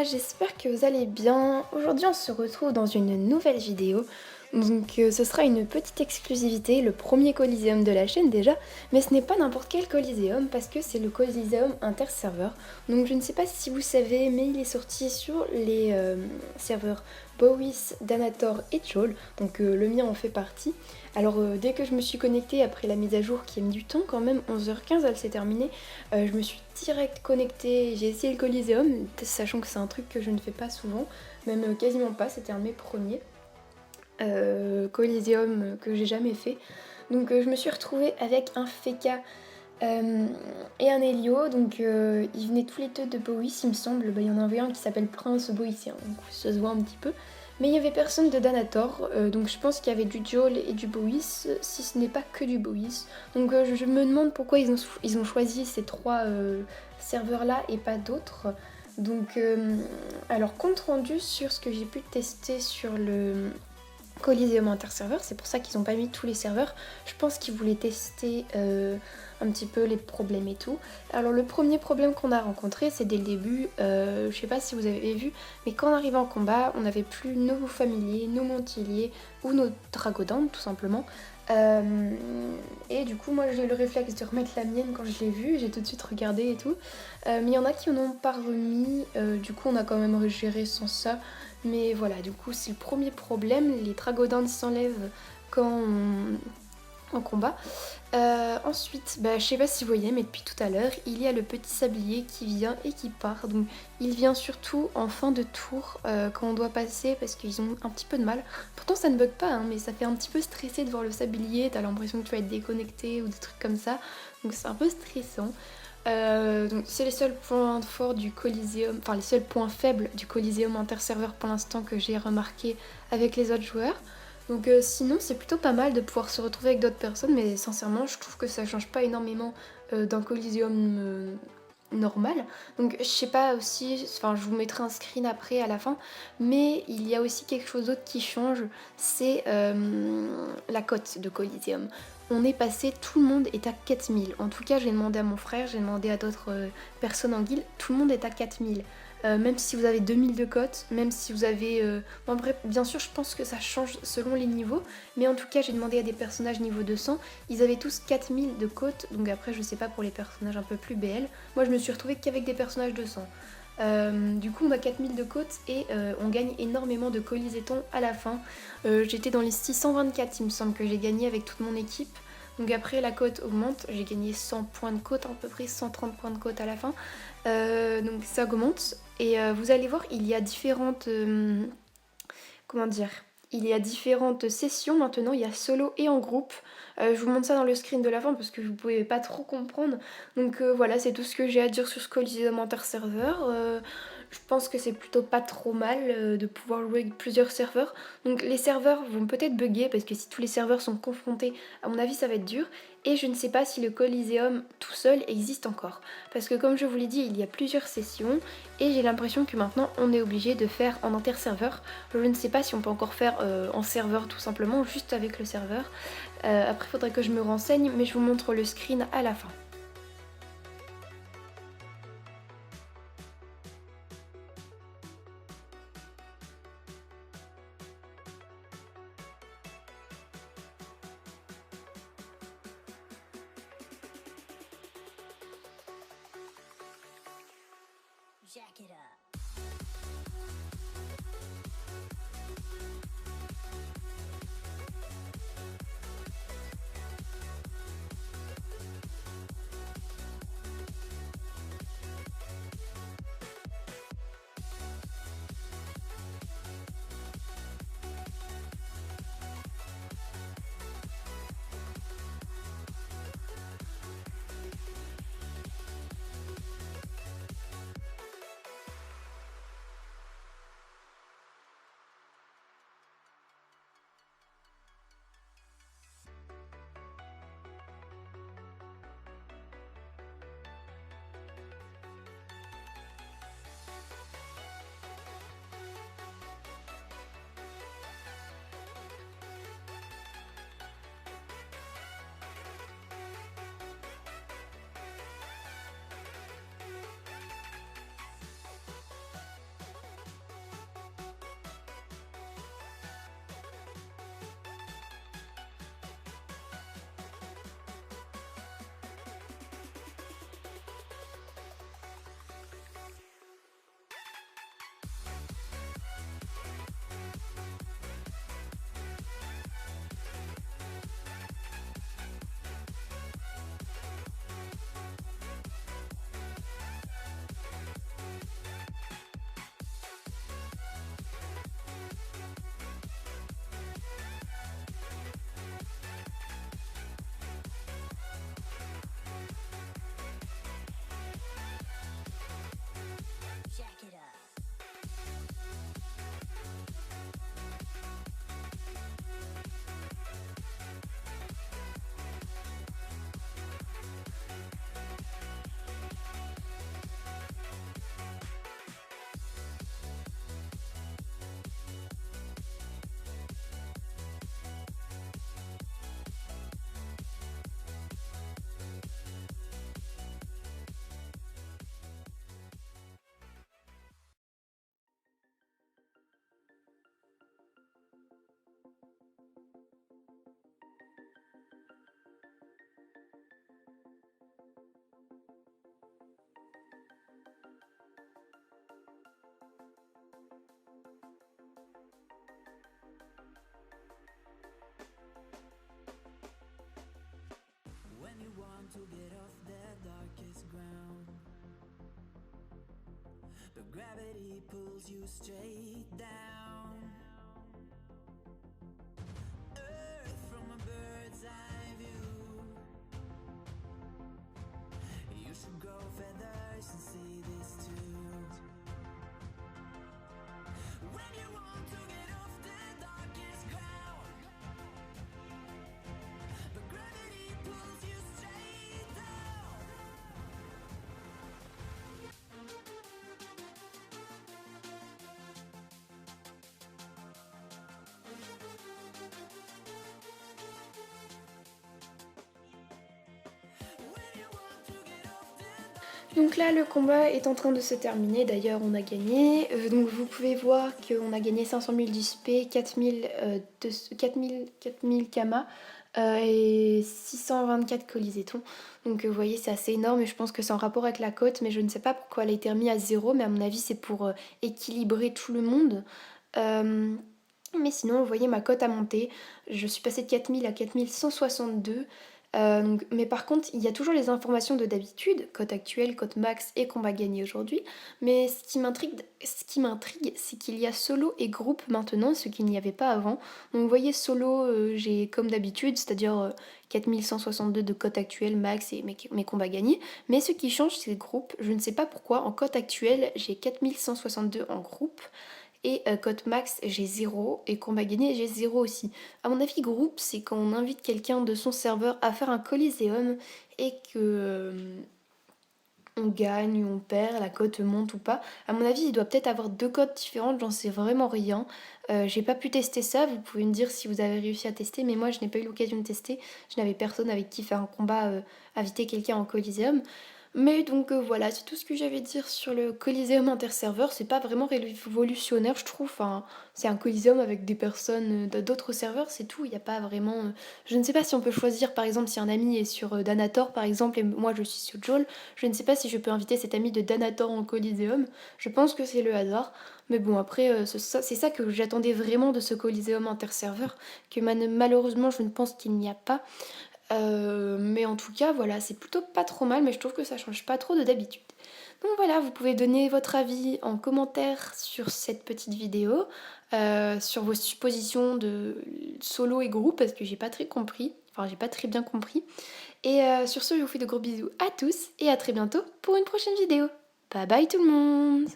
j'espère que vous allez bien. Aujourd'hui, on se retrouve dans une nouvelle vidéo. Donc, ce sera une petite exclusivité, le premier Coliseum de la chaîne déjà, mais ce n'est pas n'importe quel Coliseum parce que c'est le Coliseum Interserver. Donc, je ne sais pas si vous savez, mais il est sorti sur les serveurs Bowis, Danator et Troll. Donc, le mien en fait partie. Alors, dès que je me suis connectée après la mise à jour qui a mis du temps quand même, 11h15 elle s'est terminée, je me suis direct connectée, j'ai essayé le Coliseum, sachant que c'est un truc que je ne fais pas souvent, même quasiment pas, c'était un de mes premiers Coliseum que j'ai jamais fait. Donc je me suis retrouvée avec un Feka et un Helio, donc ils venaient tous les deux de Bowis il me semble, il y en avait un qui s'appelle Prince Boïsien, donc ça se voit un petit peu. Mais il n'y avait personne de Danator, donc je pense qu'il y avait du Joel et du Bowis, si ce n'est pas que du Bowis. Donc je me demande pourquoi ils ont choisi ces trois serveurs là et pas d'autres. Donc alors compte rendu sur ce que j'ai pu tester sur le Coliseum Interserver, c'est pour ça qu'ils n'ont pas mis tous les serveurs. Je pense qu'ils voulaient tester un petit peu les problèmes et tout. Alors le premier problème qu'on a rencontré, c'est dès le début, je sais pas si vous avez vu, mais quand on arrivait en combat, on n'avait plus nos familiers, nos montiliers ou nos dragodons tout simplement. Et du coup moi j'ai eu le réflexe de remettre la mienne quand je l'ai vue, j'ai tout de suite regardé et tout. Mais il y en a qui en ont pas remis, du coup on a quand même géré sans ça. Mais voilà, du coup c'est le premier problème, les dragodons s'enlèvent quand en combat. Ensuite, je sais pas si vous voyez, mais depuis tout à l'heure, il y a le petit sablier qui vient et qui part. Donc il vient surtout en fin de tour quand on doit passer parce qu'ils ont un petit peu de mal. Pourtant ça ne bug pas, hein, mais ça fait un petit peu stressé de voir le sablier, t'as l'impression que tu vas être déconnecté ou des trucs comme ça. Donc c'est un peu stressant. Donc c'est les seuls points forts du Coliseum, enfin les seuls points faibles du Coliseum Interserver pour l'instant que j'ai remarqué avec les autres joueurs. Donc sinon c'est plutôt pas mal de pouvoir se retrouver avec d'autres personnes, mais sincèrement je trouve que ça change pas énormément d'un Coliseum normal. Donc je sais pas aussi, enfin je vous mettrai un screen après à la fin, mais il y a aussi quelque chose d'autre qui change, c'est la cote de Coliseum. On est passé, tout le monde est à 4000. En tout cas j'ai demandé à mon frère, j'ai demandé à d'autres personnes en guilde, tout le monde est à 4000. Même si vous avez 2000 de cote, même si vous avez... Bon, bref, bien sûr, je pense que ça change selon les niveaux, mais en tout cas, j'ai demandé à des personnages niveau 200, ils avaient tous 4000 de cote, donc après, je sais pas pour les personnages un peu plus BL. Moi, je me suis retrouvée qu'avec des personnages 200. Du coup, on a 4000 de cote et on gagne énormément de colisétons à la fin. J'étais dans les 624, il me semble, que j'ai gagné avec toute mon équipe. Donc après la cote augmente, j'ai gagné 100 points de cote, à peu près 130 points de cote à la fin. Donc ça augmente. Et vous allez voir, il y a différentes... comment dire, il y a différentes sessions maintenant, il y a solo et en groupe. Je vous montre ça dans le screen de la fin parce que vous pouvez pas trop comprendre. Donc voilà, c'est tout ce que j'ai à dire sur ce Coliseum Interserver. Je pense que c'est plutôt pas trop mal de pouvoir jouer avec plusieurs serveurs. Donc les serveurs vont peut-être bugger parce que si tous les serveurs sont confrontés, à mon avis ça va être dur. Et je ne sais pas si le Coliseum tout seul existe encore. Parce que comme je vous l'ai dit, il y a plusieurs sessions et j'ai l'impression que maintenant on est obligé de faire en interserveur. Je ne sais pas si on peut encore faire en serveur tout simplement, juste avec le serveur. Après il faudrait que je me renseigne, mais je vous montre le screen à la fin. Jack it up. but gravity pulls you straight down. Earth from a bird's eye view. You should grow feathers and see this too. When you want to get off the darkest ground, but gravity pulls you straight down. When you want to get off the Donc là, le combat est en train de se terminer. D'ailleurs, on a gagné. Donc vous pouvez voir qu'on a gagné 500 000 d'XP, 4000 Kama et 624 colisétons. Donc vous voyez, c'est assez énorme et je pense que c'est en rapport avec la cote, mais je ne sais pas pourquoi elle a été remise à 0, mais à mon avis, c'est pour équilibrer tout le monde. Mais sinon, vous voyez, ma cote a monté. Je suis passée de 4000 à 4162. Mais par contre, il y a toujours les informations de d'habitude, cote actuelle, cote max et combat gagné aujourd'hui. Mais ce qui m'intrigue, c'est qu'il y a solo et groupe maintenant, ce qu'il n'y avait pas avant. Donc vous voyez, solo, j'ai comme d'habitude, c'est-à-dire 4162 de cote actuelle, max et mes combats gagnés. Mais ce qui change, c'est le groupe. Je ne sais pas pourquoi, en cote actuelle, j'ai 4162 en groupe. Et cote max, j'ai 0. Et combat gagné, j'ai 0 aussi. À mon avis, groupe, c'est quand on invite quelqu'un de son serveur à faire un coliséum et que on gagne ou on perd, la cote monte ou pas. À mon avis, il doit peut-être avoir 2 cotes différentes, j'en sais vraiment rien. J'ai pas pu tester ça, vous pouvez me dire si vous avez réussi à tester, mais moi je n'ai pas eu l'occasion de tester. Je n'avais personne avec qui faire un combat, inviter quelqu'un en coliséum. Mais donc voilà, c'est tout ce que j'avais à dire sur le Coliseum interserveur. C'est pas vraiment révolutionnaire, je trouve. Enfin, c'est un Coliseum avec des personnes d'autres serveurs, c'est tout. Il n'y a pas vraiment. Je ne sais pas si on peut choisir, par exemple, si un ami est sur Danator, par exemple, et moi je suis sur Joel. Je ne sais pas si je peux inviter cet ami de Danator en Coliseum. Je pense que c'est le hasard. Mais bon, après, c'est ça que j'attendais vraiment de ce Coliseum interserveur, que malheureusement je ne pense qu'il n'y a pas. Mais en tout cas, voilà, c'est plutôt pas trop mal, mais je trouve que ça change pas trop de d'habitude. Donc voilà, vous pouvez donner votre avis en commentaire sur cette petite vidéo, sur vos suppositions de solo et groupe, parce que j'ai pas très compris, enfin j'ai pas très bien compris. Et sur ce, je vous fais de gros bisous à tous, et à très bientôt pour une prochaine vidéo. Bye bye tout le monde!